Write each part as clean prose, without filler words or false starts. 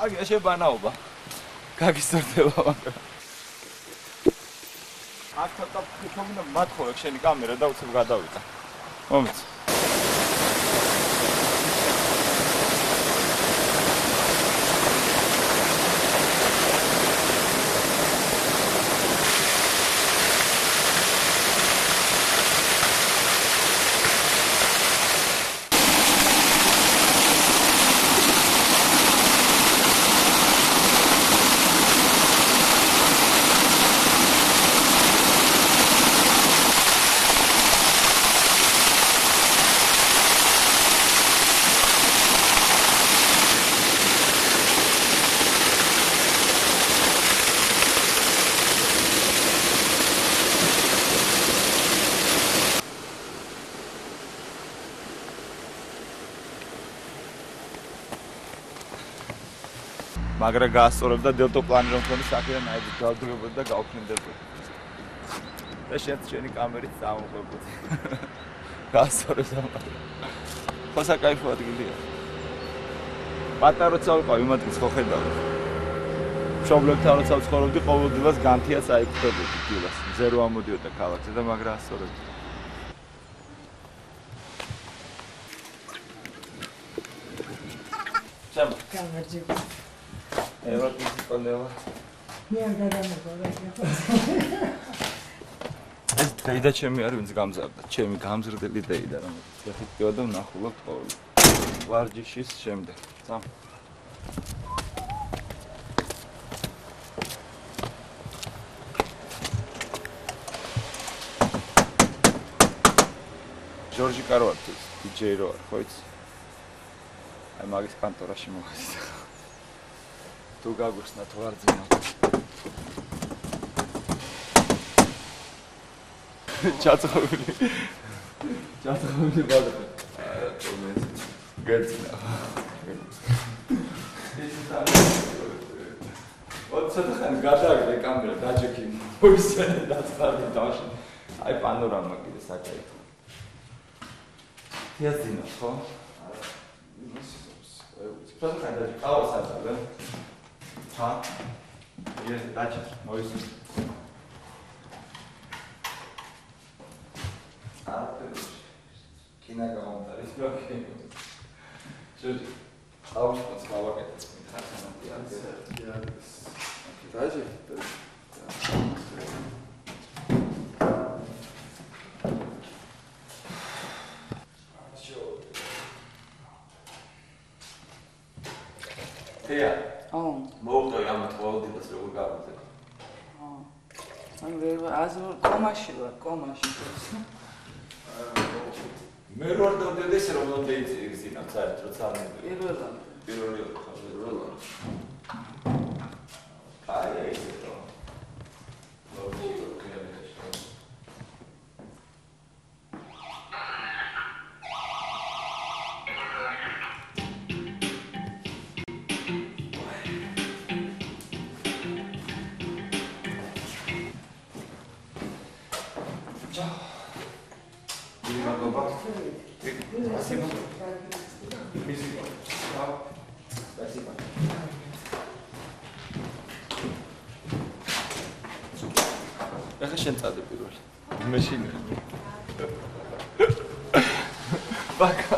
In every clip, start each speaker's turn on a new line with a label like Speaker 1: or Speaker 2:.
Speaker 1: აგია შებანაობა. გაგისწორდება მაგრამ. აქ ცოტა ფიქრობ მათხოვე შენი კამერა და უცებ გადავიდა. მომეც. მაგრამ გაასწორებდა დელტოპლანი რომ ქონდეს აქედან აიძ გავდრებოდი და გავქნებოდი. და შენი კამერით წამოყვებოდი. გაასწორებდა მაგრამ. ხოსა кайფო ადგილია. პატარა წავიყავ იმ ადგილს ხო ხედავ. მშობლებთან როცა ვცხოვრობდი ყოველდღიურად განთიას აიკვდებოდი დილას. მზე რო ამოდიოდა ქალაქზე და მაგრამ ასწორებდა. ჩამო.
Speaker 2: გამარჯობა.
Speaker 1: ევა პიზიკონევა.
Speaker 2: მე გადამოგვარდა.
Speaker 1: ეს დღეიდა ჩემი არ ვინც გამზარდა. ჩემი გამზრდელი დღეიდა რომ წეხიტკივა და ვნახულობ ყოველ ვარჯიშის შემდეგ. წამ. ჯორჯი კარო არ თქოს, დიჯეი რო არ, ხო იცი? აი მაგის კანტორაში მოვიდა. თუ გაგუხსნა თუ არ ძინა. ჩაწყობილი. ჩაწყობილი ბადრა. აა, თუმეს. გეძნა. ოცახან გადაგდე კამერა დაჯექი. მოისმენე დაწყარდი დავში. აი პანორამა კიდე საკაიფო. იაზინა ხო? Просто когда кава садится, да? Есть дача, моису. Кинограмматарис, окей. Слушай, ауш подсказала как-то спинтра. Дача? Тея. მოუწოი ამათ ყოველდღიურად როგორ გავაზე.
Speaker 2: ან ვერ აზრო კომაში ვარ, კომაში.
Speaker 1: მე რო არ დავდედი ეს რომ დაიწინა საერთოდ სამი. პირველი აი ეს то. Спасибо. Спасибо. Ეხა შენ წადე პირველი. მე შინე. ბაკა.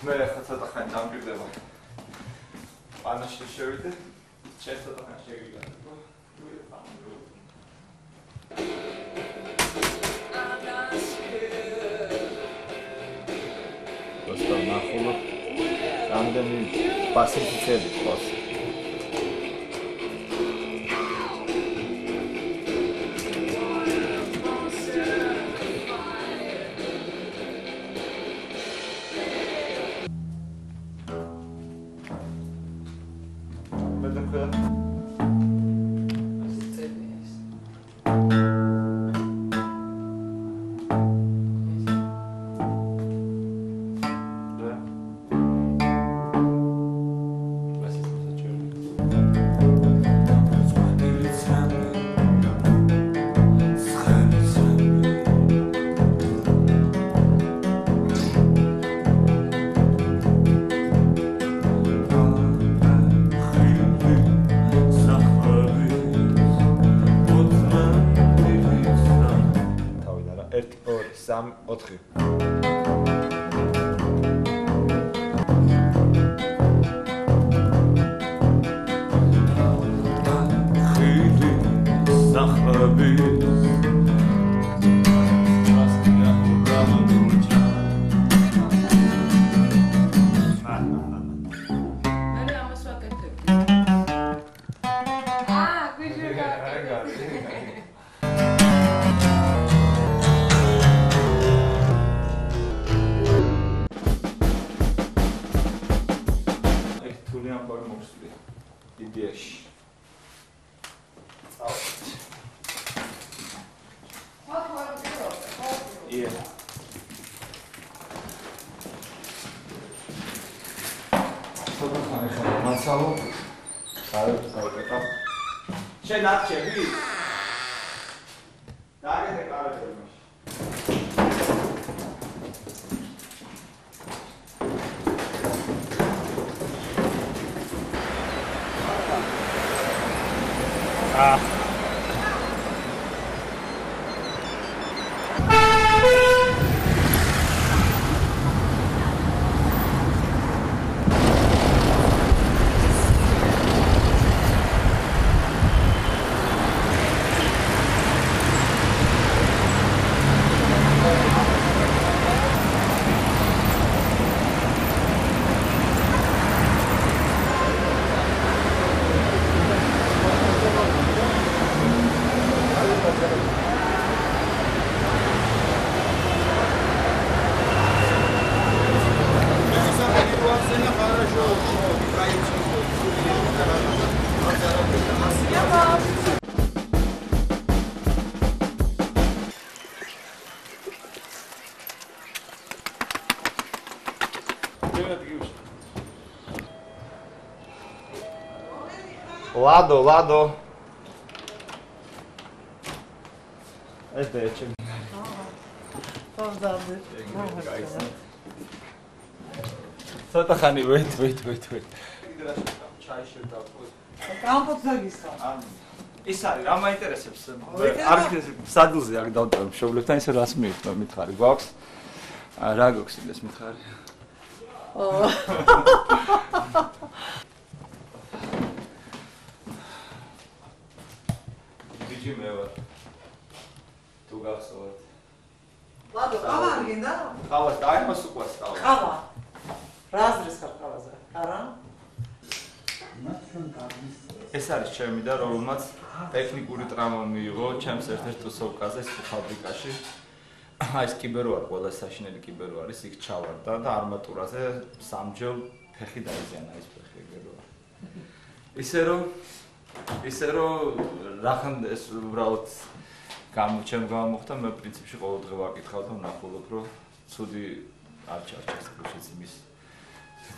Speaker 1: მე ხა ცოტა ხანი დამკვირდება. პანაში შევიდე. შენ ცოტა ხანი შეგიგან. просто ნახულობ რამდენი პასიფიცელი ყავს. 3 4 შენ არ ჩები? დაგეთე კარეთები. Lado. ეს დაეჩემ.
Speaker 2: დავდაბე.
Speaker 1: ცოტა ხანი ვეთ. ჩაი შევდავო.
Speaker 2: გამპოტზაგისა.
Speaker 1: ის არის, რა მაინტერესებს? არ სადულზე აქ დავდებ მშობლებთან ისე რას მითხარი გვაქვს? რა გვაქვს იმას მითხარი? ბიჭი მე ვარ. თუ გახსოვთ.
Speaker 2: ლადო, ყავა არ გინდა?
Speaker 1: ყავას დაიმას უყვარს ყავა.
Speaker 2: ყავა. რაზრის ხარ ყავაზე? არა?
Speaker 1: ეს არის ჩემი და რომელმაც ტექნიკური ტრამვა მიიღო ჩემს ერთ-ერთ ტუსოვკაზე ფაბრიკაში. აი ეს კიბერო არის, ყველა საშინელი კიბერო არის, იქ ჩავარდა და არმატურაზე სამჯერ ფეხი დაიზიანა ეს ფეხი ეგრეა. ისე რომ რახან ეს უბრალოდ ჩემ გამოხდა, მე პრინციპში ყოველ დღე ვაკითხავ და ვნახულობ, რომ ცუდი არ ჩარჩეს ქუჩის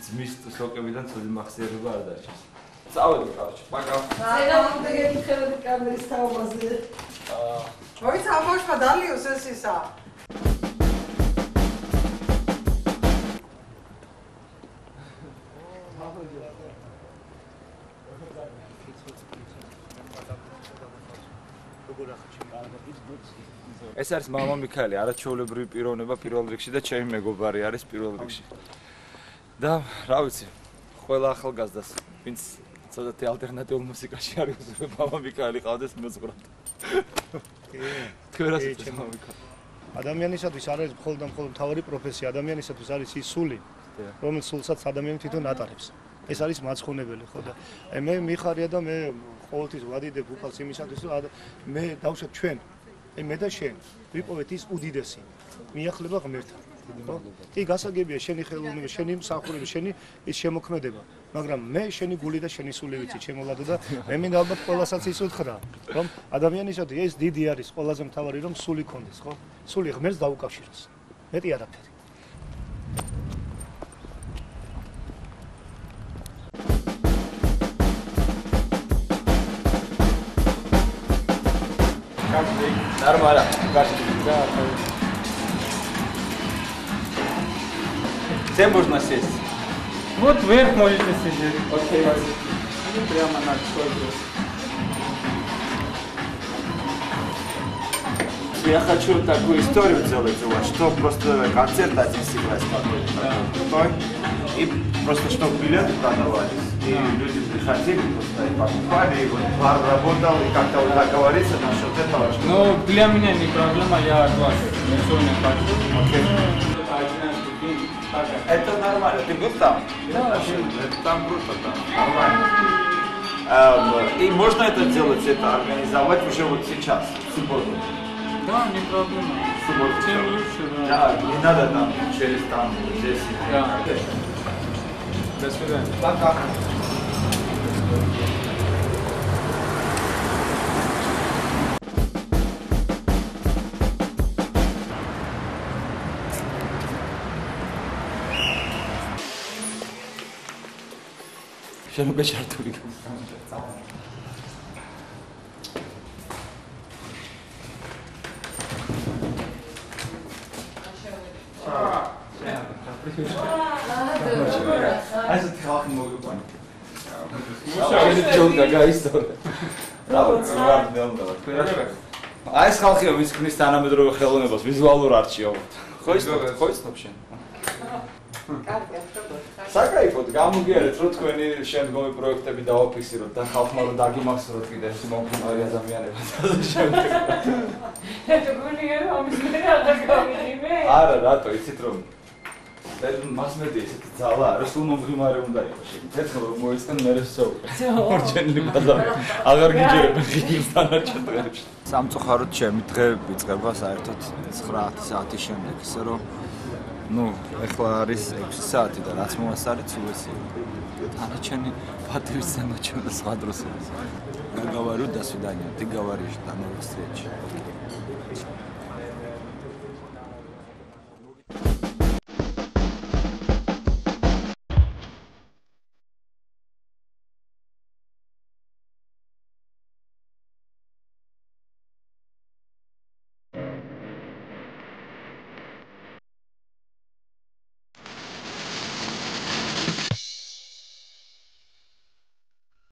Speaker 1: ძმის ტუსოვკებიდან ცუდი მახსიერება არ დარჩეს. წავედი კარჩ, პაკა.
Speaker 2: ზენა მომდეგეთი ხელები კამერის თაობაზე. მოიცა ამოშვა დალიოს ეს ისა.
Speaker 1: ეს არის მამა მიქაელი, არაჩვეულებრივი პიროვნება პირველ რიგში და ჩემი მეგობარი არის პირველ რიგში. და რა ვიცი, ყველა ახალგაზრდას, ვინც ცოტათი ალტერნატიულ მუსიკაში არის, მამა მიქაელი ყავდეს მეზღვრად. თქვენ რასაც მამა მიქაელი.
Speaker 3: ადამიანისათვის არ არის მხოლოდ და მხოლოდ მთავარი პროფესია, ადამიანისათვის არის ის სული, რომელიც სულსაც ადამიანი თვითონ ატარებს. ეს არის მაცხონებელი, ხო და მე მიხარია და მე ყოველთვის ვადიდებ უფალს იმისათვის, რომ მე დავუშვებ ჩვენ, მე და შენ, ვიპოვეთ ის უდიდესი მიახლება ღმერთთან. ხო? კი, გასაგებია შენი ხელოვნება, შენი მსახურება, შენი ის შემოქმედება, მაგრამ მე შენი გული და შენი სული ვიცი, ჩემო ლადო და მე მინდა ალბათ ყველასაც ის უთხრა, რომ ადამიანისათვის ეს დიდი არის ყველაზე მთავარი, რომ სული კონდეს, ხო? სული ღმერთს დაუკავშიროს. მეტი არაფერი.
Speaker 1: Нормально. Да. Где можно сесть?
Speaker 4: Вот вверх можете сидеть.
Speaker 1: Окей.
Speaker 4: Прямо на стойку.
Speaker 1: я хочу такую историю сделать у вас, что просто концерт один сыграть какой-то. И просто чтобы билеты продавались. И люди приходили просто и покупали, и вот бар работал, и как-то вот договориться насчет этого, что...
Speaker 4: Ну, для меня не проблема, я от вас ничего не хочу.
Speaker 1: Окей. Это нормально. Ты был там?
Speaker 4: Да,
Speaker 1: это там круто, да. Нормально. И можно это делать, это организовать уже вот сейчас, в субботу.
Speaker 4: Да, не проблема.
Speaker 1: В субботу.
Speaker 4: Тем лучше, да.
Speaker 1: Да, не надо там, через там, здесь.
Speaker 4: Да. До свидания.
Speaker 1: Пока. შენობა ჩართული გასწავლა. ასე ხალხი მოგიყვანა. მუშაობენ ჯონდა გაისტორე. რაღაც ვარდნელდა. აი ეს ხალხია ვის ქმნის თანამედროვე ხელოვნებას ვიზუალურ არჩიავად. ხო იცნობ შენ? საკაიფოდ გამოგიარეთ რომ თქვენი შემდგომი პროექტები დავაფიქსიროთ და ხალხმა რომ დაგიმახსოვროთ კიდე ეს მომხმარი ადამიანები და შემდეგ. არა, რატო იცით რომ მასმედია ესეთი ძალა არის, სულ მომღიმარე უნდა იყოს. თეთრ რომ მოიწენ მე რესწავლე. ორჩენილი ბაზარი. აღარ გიჯერებ ხილს დანარჩენ დღეებში. სამწუხაროდ ჩემი დღე ვიწყება საერთოდ 9 საათის შემდეგ, ისე რომ ну, ეხლა არის 6 საათი და რაც მოასწარეთ სულ ესე. დანარჩენი პატივის ზემა ჩვენ და სხვა დროს. გაგავარო, до свидания. Ты говоришь, до новых встреч.